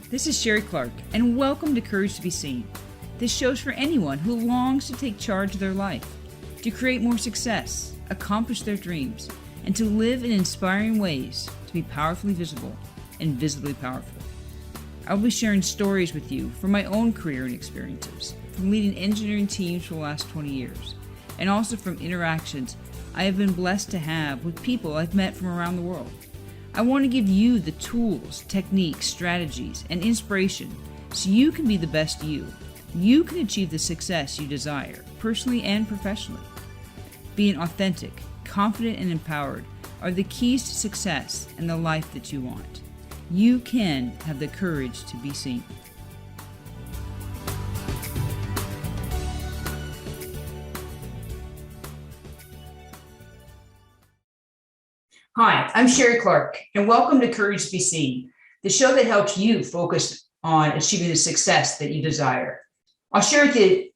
this is Sherrie Clark, and welcome to Courage to be Seen. This show's for anyone who longs to take charge of their life, to create more success, accomplish their dreams, and to live in inspiring ways to be powerfully visible and visibly powerful. I will be sharing stories with you from my own career and experiences, from leading engineering teams for the last 20 years, and also from interactions I have been blessed to have with people I've met from around the world. I want to give you the tools, techniques, strategies, and inspiration so you can be the best you. You can achieve the success you desire, personally and professionally. Being authentic, confident, and empowered are the keys to success and the life that you want. You can have the courage to be seen. Hi, I'm Sherrie Clark, and welcome to Courage to be Seen, the show that helps you focus on achieving the success that you desire. I'll share with you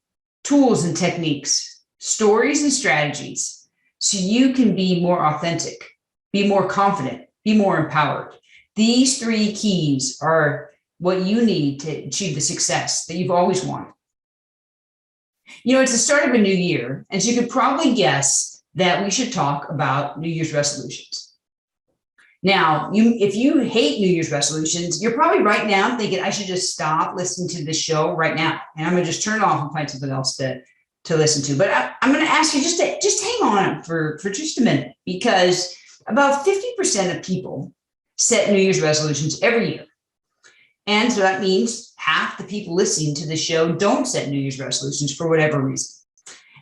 tools and techniques, stories and strategies, so you can be more authentic, be more confident, be more empowered. These three keys are what you need to achieve the success that you've always wanted. You know, it's the start of a new year, and so you could probably guess that we should talk about New Year's resolutions. Now, if you hate New Year's resolutions, you're probably right now thinking, I should just stop listening to this show right now. And I'm going to just turn it off and find something else to listen to. But I'm going to ask you just hang on for just a minute, because about 50% of people set New Year's resolutions every year. And so that means half the people listening to the show don't set New Year's resolutions for whatever reason.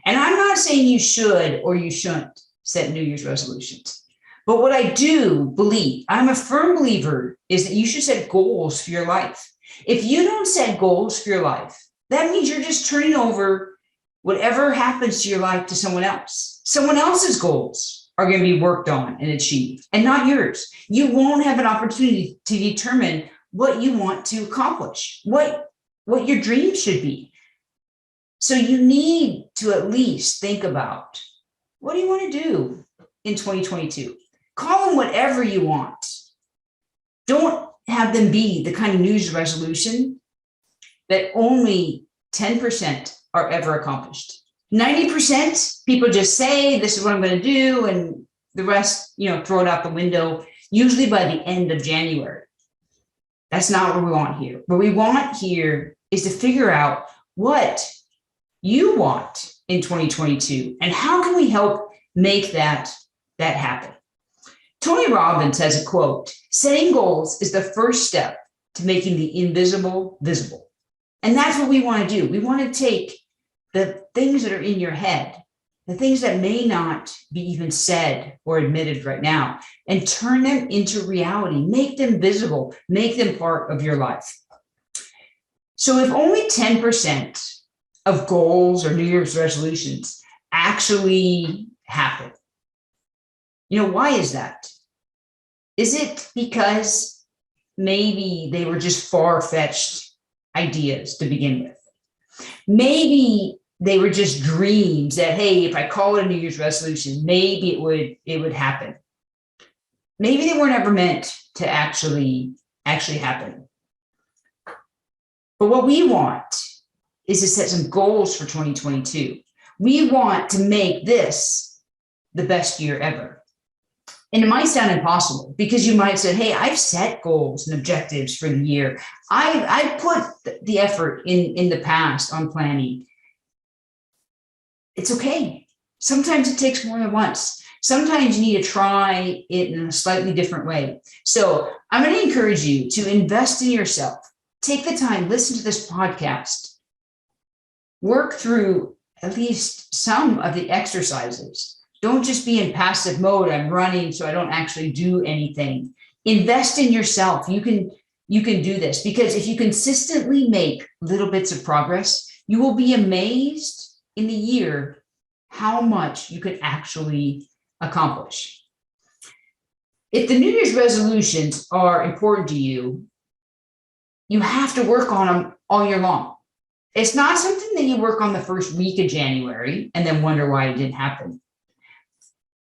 And I'm not saying you should or you shouldn't set New Year's resolutions. But what I do believe, I'm a firm believer, is that you should set goals for your life. If you don't set goals for your life, that means you're just turning over whatever happens to your life to someone else. Someone else's goals are going to be worked on and achieved, and not yours. You won't have an opportunity to determine what you want to accomplish, what your dreams should be. So you need to at least think about, what do you want to do in 2022? Call them whatever you want. Don't have them be the kind of New Year's resolution that only 10% are ever accomplished. 90% people just say, this is what I'm going to do, and the rest, throw it out the window, usually by the end of January. That's not what we want here. What we want here is to figure out what you want in 2022 and how can we help make that happen. Tony Robbins has a quote, setting goals is the first step to making the invisible visible. And that's what we want to do. We want to take the things that are in your head, the things that may not be even said or admitted right now, and turn them into reality, make them visible, make them part of your life. So if only 10% of goals or New Year's resolutions actually happen, why is that? Is it because maybe they were just far-fetched ideas to begin with? Maybe they were just dreams that, hey, if I call it a New Year's resolution, maybe it would happen. Maybe they weren't ever meant to actually happen. But what we want is to set some goals for 2022. We want to make this the best year ever. And it might sound impossible, because you might say, hey, I've set goals and objectives for the year. I put the effort in the past on planning. It's okay. Sometimes it takes more than once. Sometimes you need to try it in a slightly different way. So I'm going to encourage you to invest in yourself. Take the time, listen to this podcast, work through at least some of the exercises. Don't just be in passive mode. I'm running, so I don't actually do anything. Invest in yourself. You can do this, because if you consistently make little bits of progress, you will be amazed in the year how much you could actually accomplish. If the New Year's resolutions are important to you, you have to work on them all year long. It's not something that you work on the first week of January and then wonder why it didn't happen.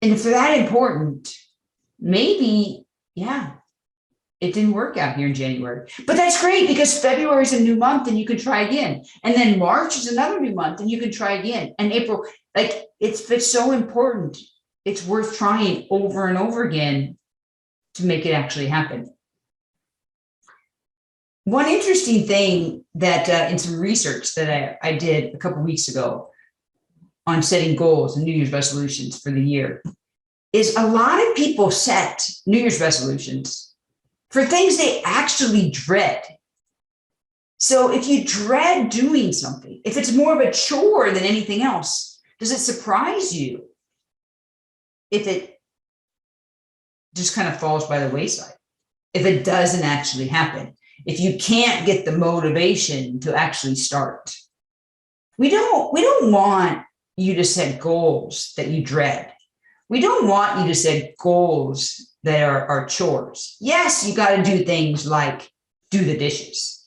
And if they're that important, maybe, it didn't work out here in January. But that's great because February is a new month and you can try again. And then March is another new month and you can try again. And April, like it's so important. It's worth trying over and over again to make it actually happen. One interesting thing that in some research that I did a couple of weeks ago on setting goals and New Year's resolutions for the year is a lot of people set New Year's resolutions for things they actually dread. So if you dread doing something, if it's more of a chore than anything else, does it surprise you if it just kind of falls by the wayside? If it doesn't actually happen, if you can't get the motivation to actually start? We don't want you to set goals that you dread. We don't want you to set goals that are chores. Yes, you got to do things like do the dishes,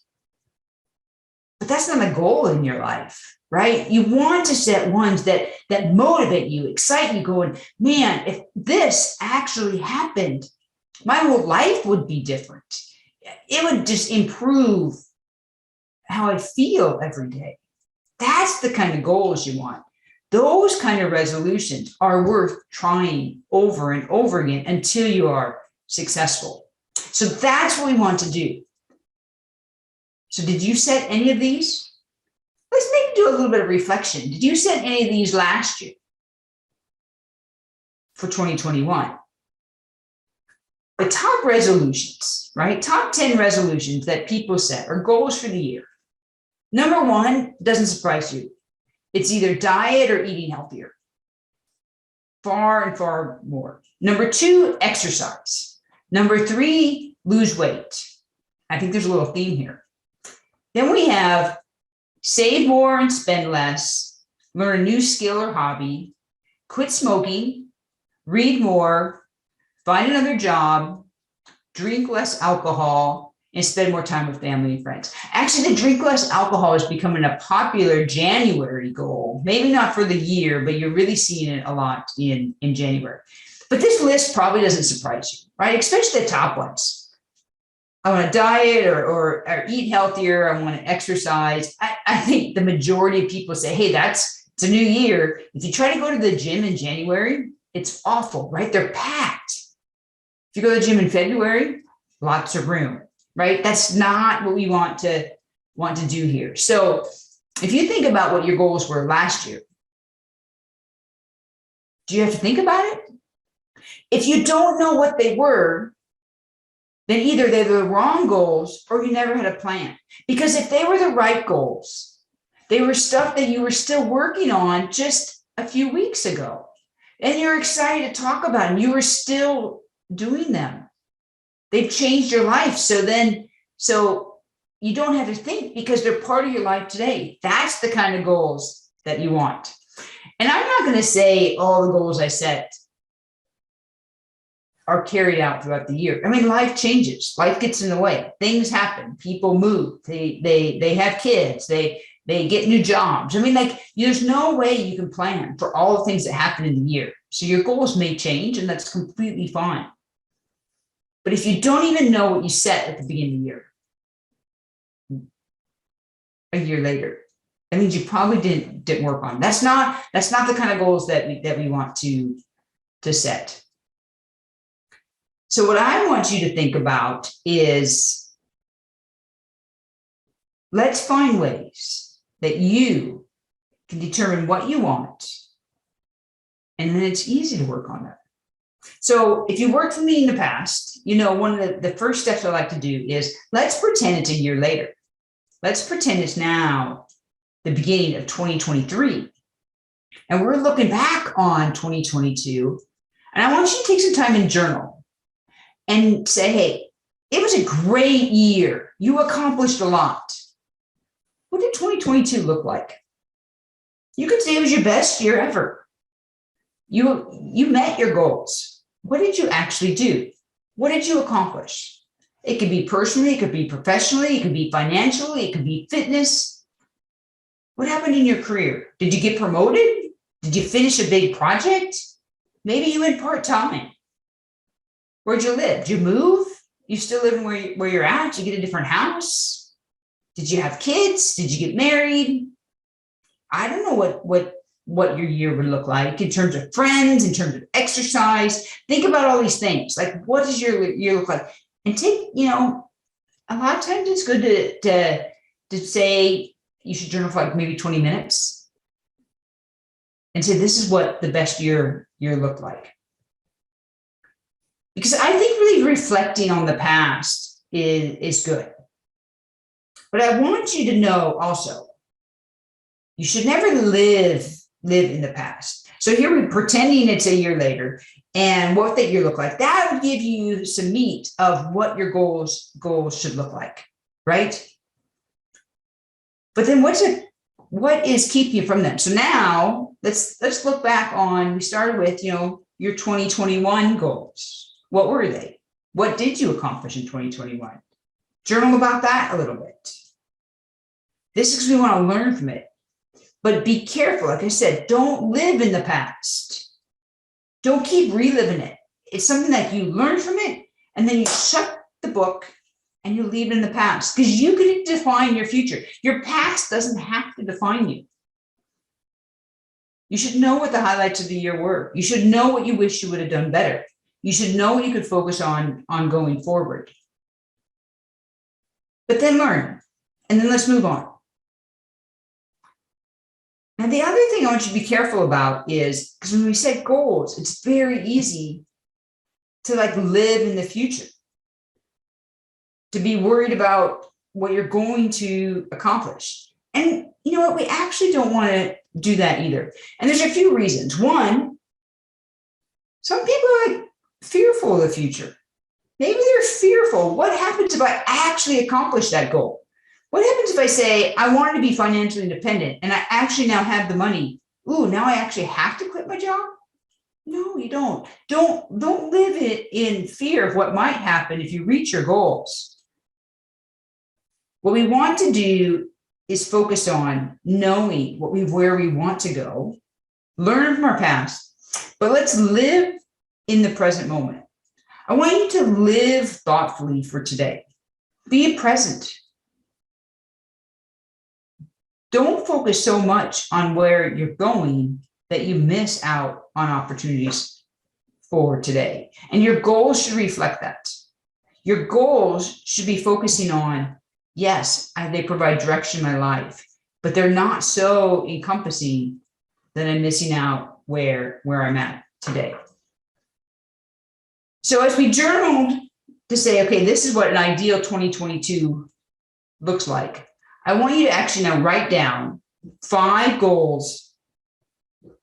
but that's not a goal in your life, right? You want to set ones that motivate you, excite you, going, man, if this actually happened, my whole life would be different. It would just improve how I feel every day. That's the kind of goals you want. Those kind of resolutions are worth trying over and over again until you are successful. So that's what we want to do. So did you set any of these? Let's maybe do a little bit of reflection. Did you set any of these last year for 2021? The top resolutions, right? Top 10 resolutions that people set or goals for the year. Number one, doesn't surprise you. It's either diet or eating healthier. Far and far more. Number two, exercise. Number three, lose weight. I think there's a little theme here. Then we have save more and spend less, learn a new skill or hobby, quit smoking, read more, find another job, drink less alcohol, and spend more time with family and friends. Actually, the drink less alcohol is becoming a popular January goal. Maybe not for the year, but you're really seeing it a lot in January. But this list probably doesn't surprise you, right? Especially the top ones. I want to diet or eat healthier. I want to exercise. I think the majority of people say, hey, it's a new year. If you try to go to the gym in January, it's awful, right? They're packed. If you go to the gym in February, lots of room. Right? That's not what we want to do here. So if you think about what your goals were last year, do you have to think about it? If you don't know what they were, then either they're the wrong goals or you never had a plan. Because if they were the right goals, they were stuff that you were still working on just a few weeks ago. And you're excited to talk about them. You were still doing them. They've changed your life. So you don't have to think because they're part of your life today. That's the kind of goals that you want. And I'm not going to say all the goals I set are carried out throughout the year. I mean, life changes. Life gets in the way. Things happen. People move. They have kids. They get new jobs. I mean, there's no way you can plan for all the things that happen in the year. So your goals may change, and that's completely fine. But if you don't even know what you set at the beginning of the year, a year later, that means you probably didn't work on. That's not the kind of goals that we want to set. So what I want you to think about is let's find ways that you can determine what you want, and then it's easy to work on that. So if you worked for me in the past, one of the first steps I like to do is let's pretend it's a year later. Let's pretend it's now the beginning of 2023. And we're looking back on 2022. And I want you to take some time and journal and say, hey, it was a great year. You accomplished a lot. What did 2022 look like? You could say it was your best year ever. You met your goals. What did you actually do? What did you accomplish? It could be personally, it could be professionally, it could be financially, it could be fitness. What happened in your career? Did you get promoted? Did you finish a big project? Maybe you went part-time. Where'd you live? Did you move? You still living where you're at? Did you get a different house? Did you have kids? Did you get married? I don't know what your year would look like in terms of friends, in terms of exercise. Think about all these things. Like, what does your year look like? And take, a lot of times it's good to say you should journal for like maybe 20 minutes and say, this is what the best year looked like. Because I think really reflecting on the past is good. But I want you to know also, you should never live in the past. So here we're pretending it's a year later and what that year look like. That would give you some meat of what your goals should look like, right? But then what is keeping you from them? So now let's look back on, we started with, your 2021 goals. What were they? What did you accomplish in 2021? Journal about that a little bit. This is because we want to learn from it. But be careful. Like I said, don't live in the past. Don't keep reliving it. It's something that you learn from it, and then you shut the book and you leave it in the past, because you can define your future. Your past doesn't have to define you. You should know what the highlights of the year were. You should know what you wish you would have done better. You should know what you could focus on going forward. But then learn, and then let's move on. Now, the other thing I want you to be careful about is, because when we set goals, it's very easy to live in the future, to be worried about what you're going to accomplish. And you know what? We actually don't want to do that either. And there's a few reasons. One, some people are fearful of the future. Maybe they're fearful. What happens if I actually accomplish that goal? What happens if I say, I wanted to be financially independent and I actually now have the money? Ooh, now I actually have to quit my job? No, you don't. Don't live in fear of what might happen if you reach your goals. What we want to do is focus on knowing where we want to go, learn from our past, but let's live in the present moment. I want you to live thoughtfully for today. Be present. Don't focus so much on where you're going that you miss out on opportunities for today. And your goals should reflect that. Your goals should be focusing on, yes, they provide direction in my life, but they're not so encompassing that I'm missing out where I'm at today. So as we journaled to say, okay, this is what an ideal 2022 looks like, I want you to actually now write down 5 goals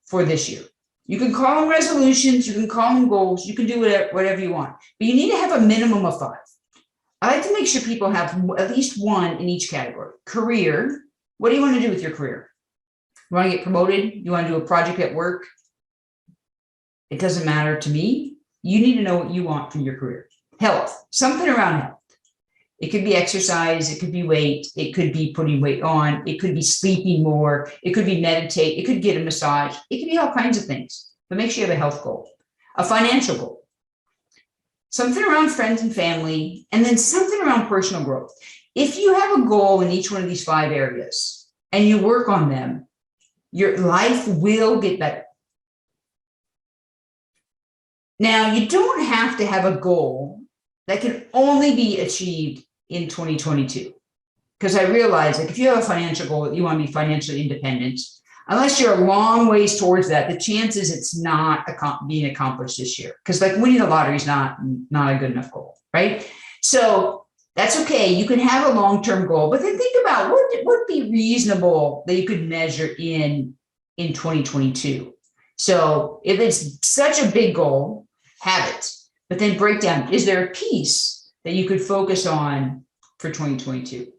for this year. You can call them resolutions, you can call them goals, you can do whatever you want, but you need to have a minimum of 5. I like to make sure people have at least one in each category. Career, what do you want to do with your career? You want to get promoted? You want to do a project at work? It doesn't matter to me. You need to know what you want from your career. Health, something around health. It could be exercise, it could be weight, it could be putting weight on, it could be sleeping more, it could be meditate, it could get a massage, it could be all kinds of things, but make sure you have a health goal, a financial goal, something around friends and family, and then something around personal growth. If you have a goal in each one of these 5 areas and you work on them, your life will get better. Now, you don't have to have a goal that can only be achieved in 2022. Because I realize, if you have a financial goal that you want to be financially independent, unless you're a long ways towards that, the chances it's not being accomplished this year. Because winning the lottery is not a good enough goal, right? So that's okay. You can have a long-term goal, but then think about what would be reasonable that you could measure in 2022. So if it's such a big goal, have it. But then break down, is there a piece that you could focus on for 2022?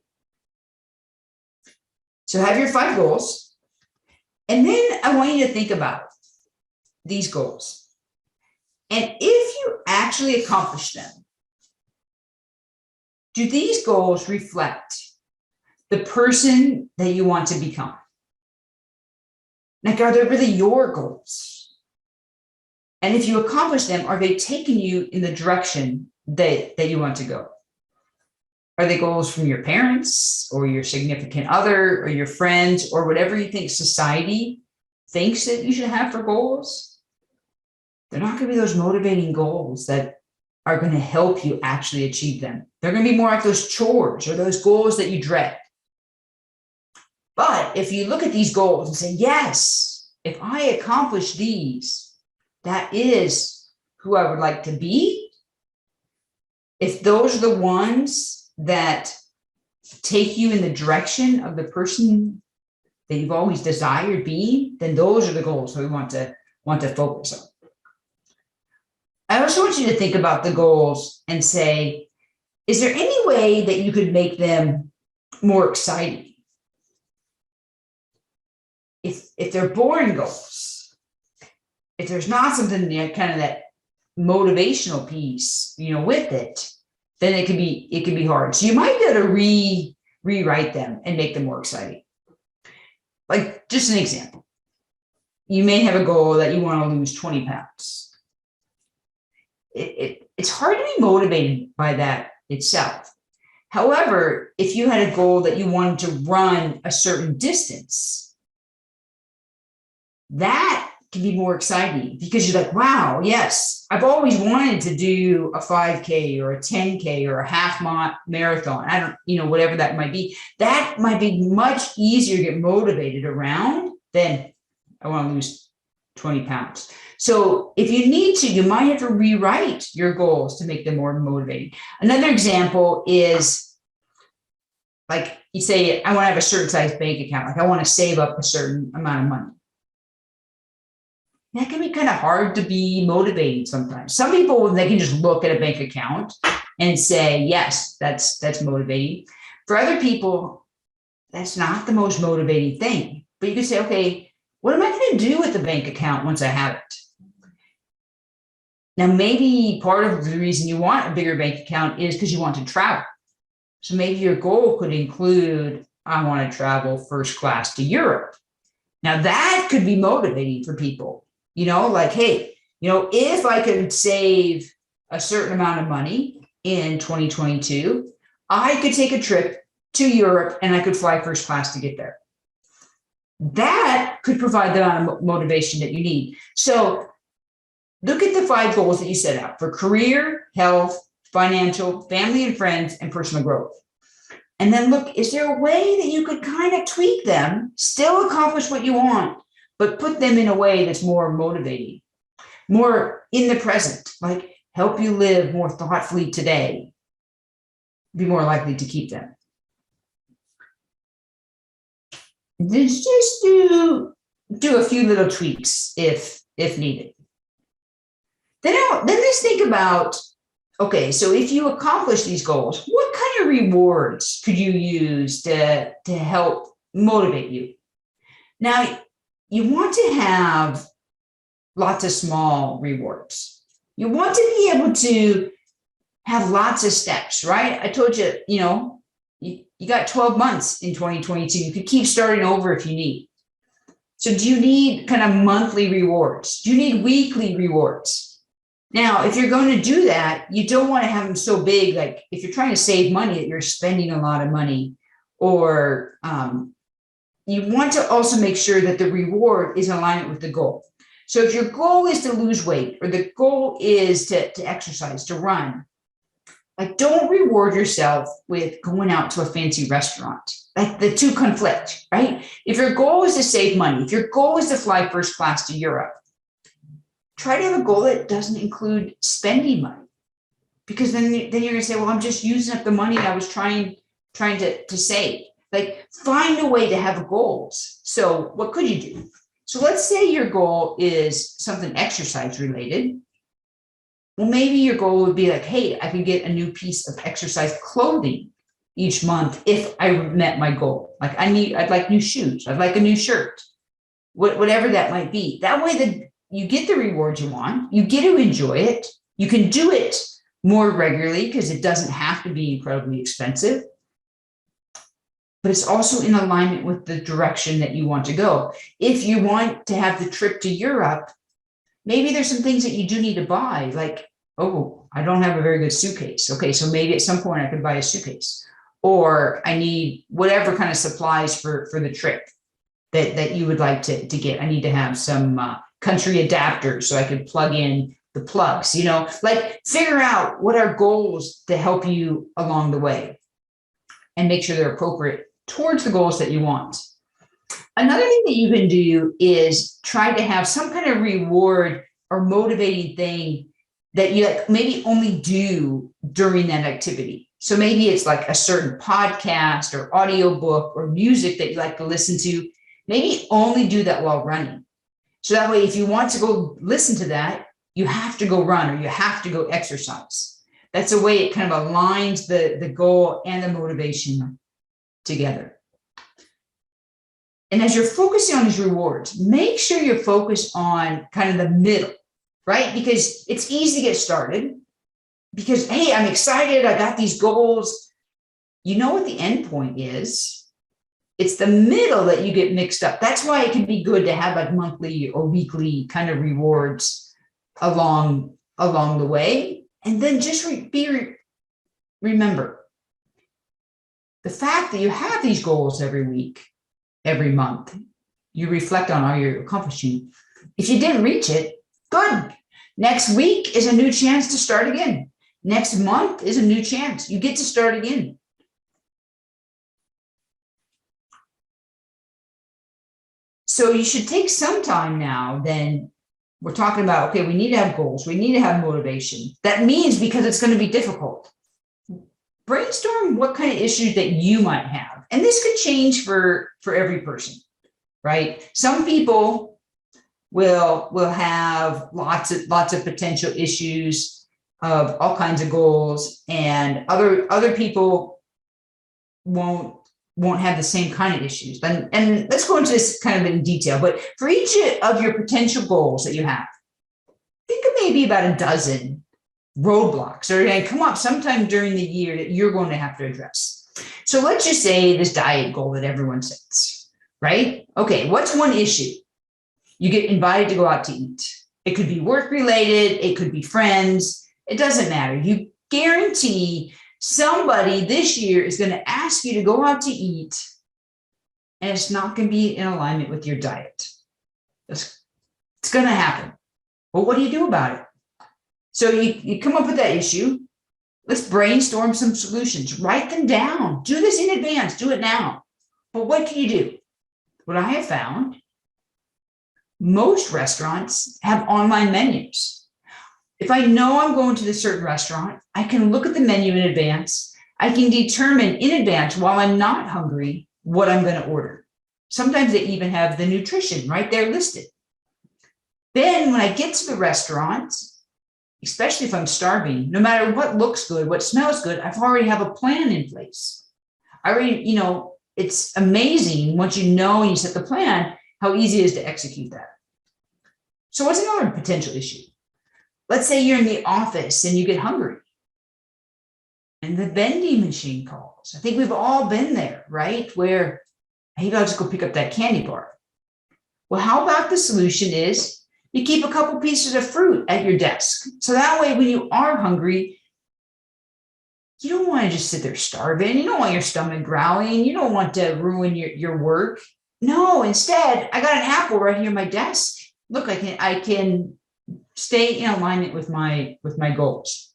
So have your 5 goals. And then I want you to think about these goals. And if you actually accomplish them, do these goals reflect the person that you want to become? Are they really your goals? And if you accomplish them, are they taking you in the direction that you want to go? Are they goals from your parents or your significant other or your friends or whatever you think society thinks that you should have for goals? They're not going to be those motivating goals that are going to help you actually achieve them. They're going to be more like those chores or those goals that you dread. But if you look at these goals and say, yes, if I accomplish these, that is who I would like to be. If those are the ones that take you in the direction of the person that you've always desired being, then those are the goals that we want to focus on. I also want you to think about the goals and say, is there any way that you could make them more exciting? If they're boring goals, if there's not something kind of that motivational piece, with it, then it can be hard. So you might be able to rewrite them and make them more exciting. Like just an example, you may have a goal that you want to lose 20 pounds. It's hard to be motivated by that itself. However, if you had a goal that you wanted to run a certain distance, that can be more exciting because you're like, wow, yes, I've always wanted to do a 5K or a 10K or a half marathon. I don't, whatever that might be. That might be much easier to get motivated around than I want to lose 20 pounds. So if you need to, you might have to rewrite your goals to make them more motivating. Another example is like you say, I want to have a certain size bank account. Like I want to save up a certain amount of money. That can be kind of hard to be motivating sometimes. Some people, they can just look at a bank account and say, yes, that's motivating. For other people, that's not the most motivating thing. But you can say, okay, what am I going to do with the bank account once I have it? Now, maybe part of the reason you want a bigger bank account is because you want to travel. So maybe your goal could include, I want to travel first class to Europe. Now, that could be motivating for people. Like, hey, if I could save a certain amount of money in 2022, I could take a trip to Europe and I could fly first class to get there. That could provide the amount of motivation that you need. So look at the 5 goals that you set out for career, health, financial, family and friends, and personal growth. And then look, is there a way that you could kind of tweak them, still accomplish what you want, but put them in a way that's more motivating, more in the present, like help you live more thoughtfully today, be more likely to keep them. Just do a few little tweaks if needed. Then let's think about, okay, so if you accomplish these goals, what kind of rewards could you use to help motivate you? Now, you want to have lots of small rewards. You want to be able to have lots of steps, right? I told you, you got 12 months in 2022. You could keep starting over if you need. So do you need kind of monthly rewards? Do you need weekly rewards? Now, if you're going to do that, you don't want to have them so big, like if you're trying to save money, that you're spending a lot of money, or you want to also make sure that the reward is in alignment with the goal. So if your goal is to lose weight, or the goal is to exercise, to run, like don't reward yourself with going out to a fancy restaurant. Like the two conflict, right? If your goal is to save money, if your goal is to fly first class to Europe, try to have a goal that doesn't include spending money. Because then you're going to say, well, I'm just using up the money I was trying to save. Like find a way to have goals. So what could you do? So let's say your goal is something exercise related. Well, maybe your goal would be like, hey, I could get a new piece of exercise clothing each month if I met my goal. Like I'd like new shoes. I'd like a new shirt, whatever that might be. That way that you get the rewards you want, you get to enjoy it. You can do it more regularly because it doesn't have to be incredibly expensive. But it's also in alignment with the direction that you want to go. If you want to have the trip to Europe, maybe there's some things that you do need to buy, like, oh, I don't have a very good suitcase. Okay, so maybe at some point I could buy a suitcase, or I need whatever kind of supplies for the trip that you would like to get. I need to have some country adapters so I could plug in the plugs, like figure out what are goals to help you along the way and make sure they're appropriate towards the goals that you want. Another thing that you can do is try to have some kind of reward or motivating thing that you maybe only do during that activity. So maybe it's like a certain podcast or audiobook or music that you like to listen to. Maybe only do that while running. So that way, if you want to go listen to that, you have to go run or you have to go exercise. That's a way it kind of aligns the goal and the motivation together. And as you're focusing on these rewards, make sure you're focused on kind of the middle, right? Because it's easy to get started because, hey, I'm excited. I got these goals. You know what the end point is? It's the middle that you get mixed up. That's why it can be good to have like monthly or weekly kind of rewards along the way. And then just remember the fact that you have these goals every week, every month. You reflect on how you're accomplishing. If you didn't reach it, good. Next week is a new chance to start again. Next month is a new chance. You get to start again. So you should take some time now. Then we're talking about, okay, we need to have goals. We need to have motivation. That means because it's going to be difficult. Brainstorm what kind of issues that you might have. And this could change for every person, right? Some people will have lots of potential issues of all kinds of goals, and other people won't have the same kind of issues. And let's go into this kind of in detail, but for each of your potential goals that you have, think of maybe about a dozen roadblocks or going to come up sometime during the year that you're going to have to address. So let's just say this diet goal that everyone sets, right? Okay, what's one issue? You get invited to go out to eat. It could be work related. It could be friends. It doesn't matter. You guarantee somebody this year is going to ask you to go out to eat, and it's not going to be in alignment with your diet. It's going to happen. Well, what do you do about it? So you come up with that issue. Let's brainstorm some solutions. Write them down. Do this in advance. Do it now. But what can you do? What I have found, most restaurants have online menus. If I know I'm going to this certain restaurant, I can look at the menu in advance. I can determine in advance while I'm not hungry what I'm going to order. Sometimes they even have the nutrition right there listed. Then when I get to the restaurant, especially if I'm starving, no matter what looks good, what smells good, I've already have a plan in place. It's amazing once you know and you set the plan, how easy it is to execute that. So what's another potential issue? Let's say you're in the office and you get hungry and the vending machine calls. I think we've all been there, right? Where maybe I'll just go pick up that candy bar. Well, how about the solution is you keep a couple pieces of fruit at your desk. So that way, when you are hungry, you don't want to just sit there starving. You don't want your stomach growling. You don't want to ruin your work. No, instead, I got an apple right here on my desk. Look, I can stay in alignment with my goals.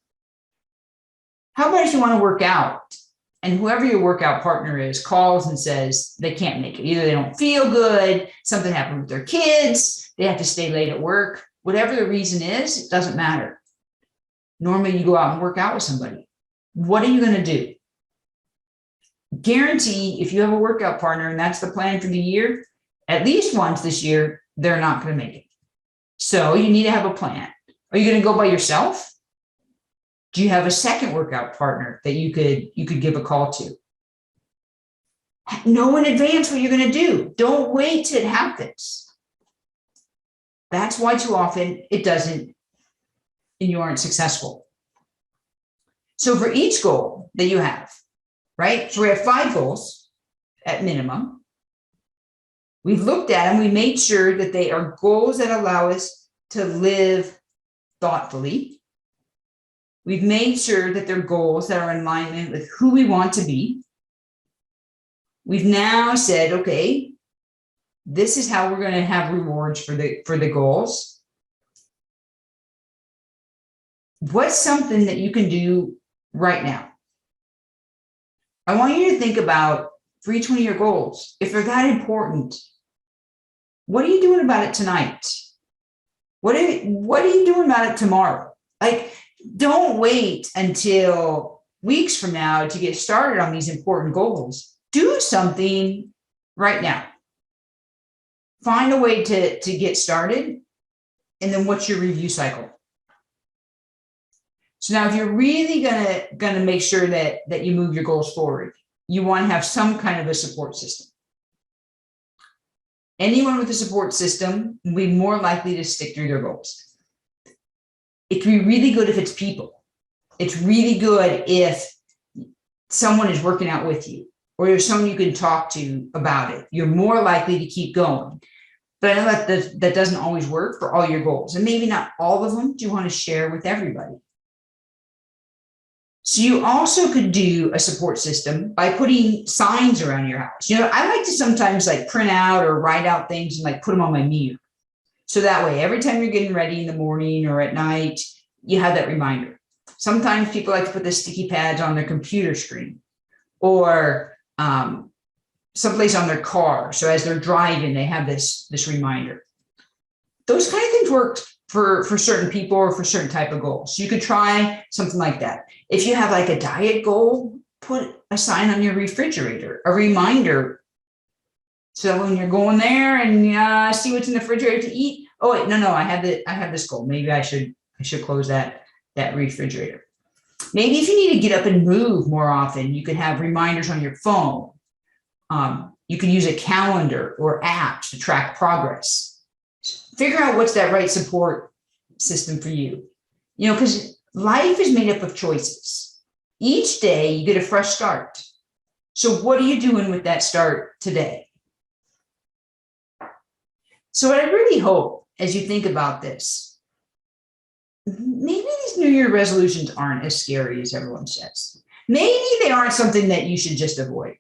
How about if you want to work out and whoever your workout partner is calls and says they can't make it. Either they don't feel good, something happened with their kids, they have to stay late at work. Whatever the reason is, it doesn't matter. Normally you go out and work out with somebody. What are you going to do? Guarantee if you have a workout partner and that's the plan for the year, at least once this year, they're not going to make it. So you need to have a plan. Are you going to go by yourself? Do you have a second workout partner that you could give a call to? Know in advance what you're going to do. Don't wait till it happens. That's why too often it doesn't and you aren't successful. So for each goal that you have, right? So we have 5 goals at minimum. We've looked at them. We made sure that they are goals that allow us to live thoughtfully. We've made sure that they're goals that are in alignment with who we want to be. We've now said, okay, this is how we're going to have rewards for the goals. What's something that you can do right now? I want you to think about, for each one of your goals, if they're that important, what are you doing about it tonight? What are you doing about it tomorrow? Like, don't wait until weeks from now to get started on these important goals. Do something right now. Find a way to get started. And then what's your review cycle? So now if you're really gonna make sure that you move your goals forward, you want to have some kind of a support system. Anyone with a support system will be more likely to stick through their goals. It can be really good if it's people. It's really good if someone is working out with you, or there's someone you can talk to about it. You're more likely to keep going. But I know that doesn't always work for all your goals. And maybe not all of them do you want to share with everybody. So you also could do a support system by putting signs around your house. I like to sometimes like print out or write out things and like put them on my mirror. So that way, every time you're getting ready in the morning or at night, you have that reminder. Sometimes people like to put the sticky pads on their computer screen or someplace on their car. So as they're driving, they have this reminder. Those kind of things work for certain people or for certain type of goals. So you could try something like that. If you have like a diet goal, put a sign on your refrigerator, a reminder. So when you're going there and see what's in the refrigerator to eat. Oh wait, no, I have this goal. Maybe I should close that refrigerator. Maybe if you need to get up and move more often, you could have reminders on your phone. You could use a calendar or apps to track progress. Figure out what's that right support system for you. Because life is made up of choices. Each day you get a fresh start. So what are you doing with that start today? So what I really hope as you think about this, maybe these New Year resolutions aren't as scary as everyone says. Maybe they aren't something that you should just avoid.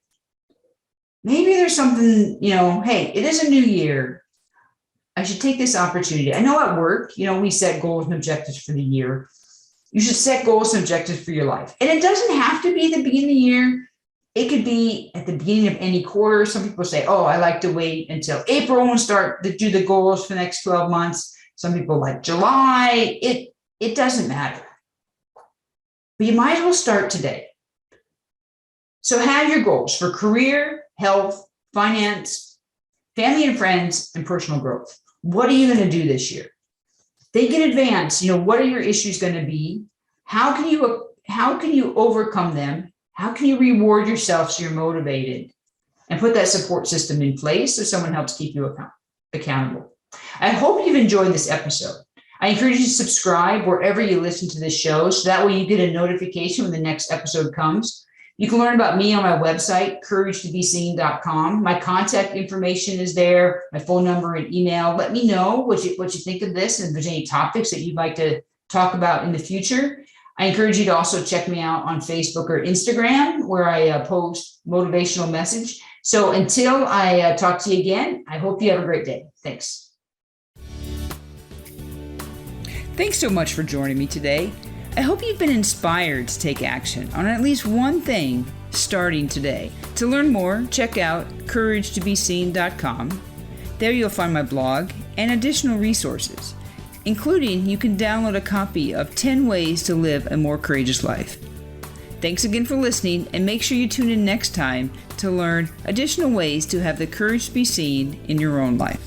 Maybe there's something, hey, it is a new year. I should take this opportunity. I know at work, we set goals and objectives for the year. You should set goals and objectives for your life. And it doesn't have to be at the beginning of the year. It could be at the beginning of any quarter. Some people say, I like to wait until April and start to do the goals for the next 12 months. Some people like July. It doesn't matter. But you might as well start today. So have your goals for career, health, finance, family and friends, and personal growth. What are you going to do this year? Think in advance. What are your issues going to be? How can you overcome them? How can you reward yourself so you're motivated? And put that support system in place so someone helps keep you accountable. I hope you've enjoyed this episode. I encourage you to subscribe wherever you listen to this show, so that way you get a notification when the next episode comes. You can learn about me on my website, couragetobeseen.com. My contact information is there, my phone number and email. Let me know what you think of this and if there's any topics that you'd like to talk about in the future. I encourage you to also check me out on Facebook or Instagram, where I post motivational message. So until I talk to you again, I hope you have a great day. Thanks. Thanks so much for joining me today. I hope you've been inspired to take action on at least one thing starting today. To learn more, check out couragetobeseen.com. There you'll find my blog and additional resources, including you can download a copy of 10 Ways to Live a More Courageous Life. Thanks again for listening, and make sure you tune in next time to learn additional ways to have the courage to be seen in your own life.